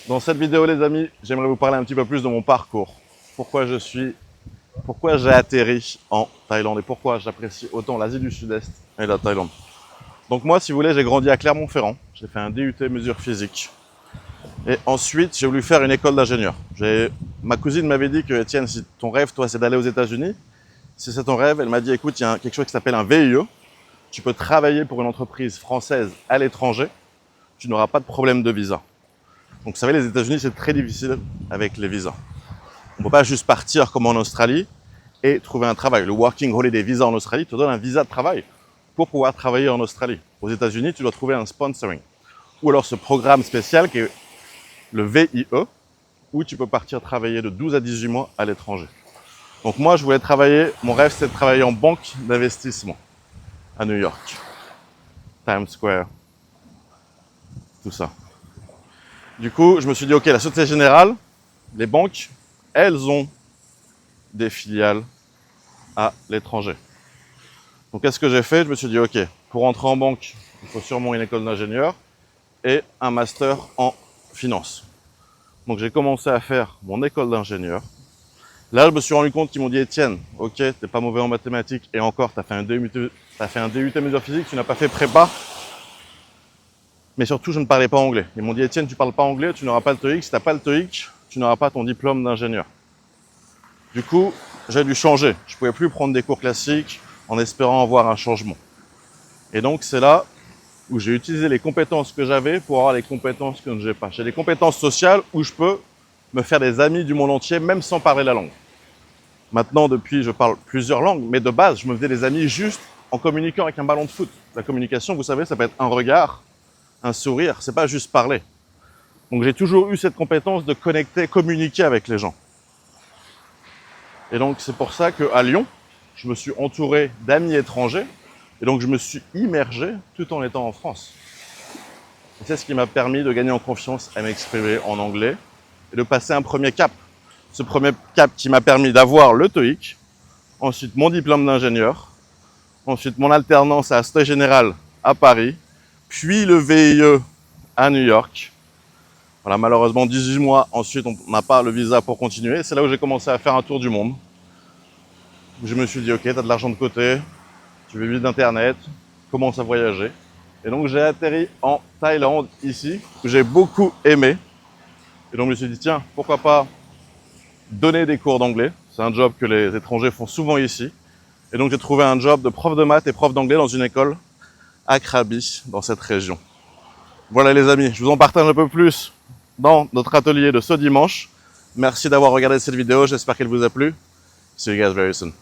Dans cette vidéo, les amis, j'aimerais vous parler un petit peu plus de mon parcours. Pourquoi j'ai atterri en Thaïlande et pourquoi j'apprécie autant l'Asie du Sud-Est et la Thaïlande. Donc moi, si vous voulez, j'ai grandi à Clermont-Ferrand. J'ai fait un DUT mesure physique. Et ensuite, j'ai voulu faire une école d'ingénieur. Ma cousine m'avait dit que, Étienne, si ton rêve, toi, c'est d'aller aux États-Unis, si c'est ton rêve, elle m'a dit, écoute, il y a quelque chose qui s'appelle un VIE. Tu peux travailler pour une entreprise française à l'étranger. Tu n'auras pas de problème de visa. Donc, vous savez, les États-Unis, c'est très difficile avec les visas. On ne peut pas juste partir comme en Australie et trouver un travail. Le Working Holiday Visa en Australie te donne un visa de travail pour pouvoir travailler en Australie. Aux États-Unis, tu dois trouver un sponsoring. Ou alors ce programme spécial qui est le VIE, où tu peux partir travailler de 12 à 18 mois à l'étranger. Donc moi, je voulais travailler, mon rêve, c'était de travailler en banque d'investissement à New York, Times Square, tout ça. Du coup, je me suis dit, ok, la Société Générale, les banques, elles ont des filiales à l'étranger. Donc, qu'est-ce que j'ai fait? Je me suis dit, ok, pour entrer en banque, il faut sûrement une école d'ingénieur et un master en finance. Donc, j'ai commencé à faire mon école d'ingénieur. Là, je me suis rendu compte qu'ils m'ont dit, Étienne, ok, t'es pas mauvais en mathématiques et encore, t'as fait un DUT mesure physique, tu n'as pas fait prépa. Mais surtout, je ne parlais pas anglais. Ils m'ont dit, Étienne, tu parles pas anglais, tu n'auras pas le TOEIC. Si tu n'as pas le TOEIC, tu n'auras pas ton diplôme d'ingénieur. Du coup, j'ai dû changer. Je ne pouvais plus prendre des cours classiques en espérant avoir un changement. Et donc, c'est là où j'ai utilisé les compétences que j'avais pour avoir les compétences que je n'ai pas. J'ai des compétences sociales où je peux me faire des amis du monde entier, même sans parler la langue. Maintenant, depuis, je parle plusieurs langues, mais de base, je me faisais des amis juste en communiquant avec un ballon de foot. La communication, vous savez, ça peut être un regard, un sourire, c'est pas juste parler. Donc j'ai toujours eu cette compétence de connecter, communiquer avec les gens. Et donc c'est pour ça qu'à Lyon, je me suis entouré d'amis étrangers et donc je me suis immergé tout en étant en France. Et c'est ce qui m'a permis de gagner en confiance à m'exprimer en anglais et de passer un premier cap. Ce premier cap qui m'a permis d'avoir le TOEIC, ensuite mon diplôme d'ingénieur, ensuite mon alternance à la Société Générale à Paris, puis le VIE à New York. Voilà, malheureusement, 18 mois ensuite, on n'a pas le visa pour continuer. C'est là où j'ai commencé à faire un tour du monde. Je me suis dit, ok, tu as de l'argent de côté, tu veux vivre d'internet, commence à voyager. Et donc j'ai atterri en Thaïlande, ici, que j'ai beaucoup aimé. Et donc je me suis dit, tiens, pourquoi pas donner des cours d'anglais. C'est un job que les étrangers font souvent ici. Et donc j'ai trouvé un job de prof de maths et prof d'anglais dans une école à Krabi, dans cette région. Voilà les amis, je vous en partage un peu plus dans notre atelier de ce dimanche. Merci d'avoir regardé cette vidéo, j'espère qu'elle vous a plu. See you guys very soon.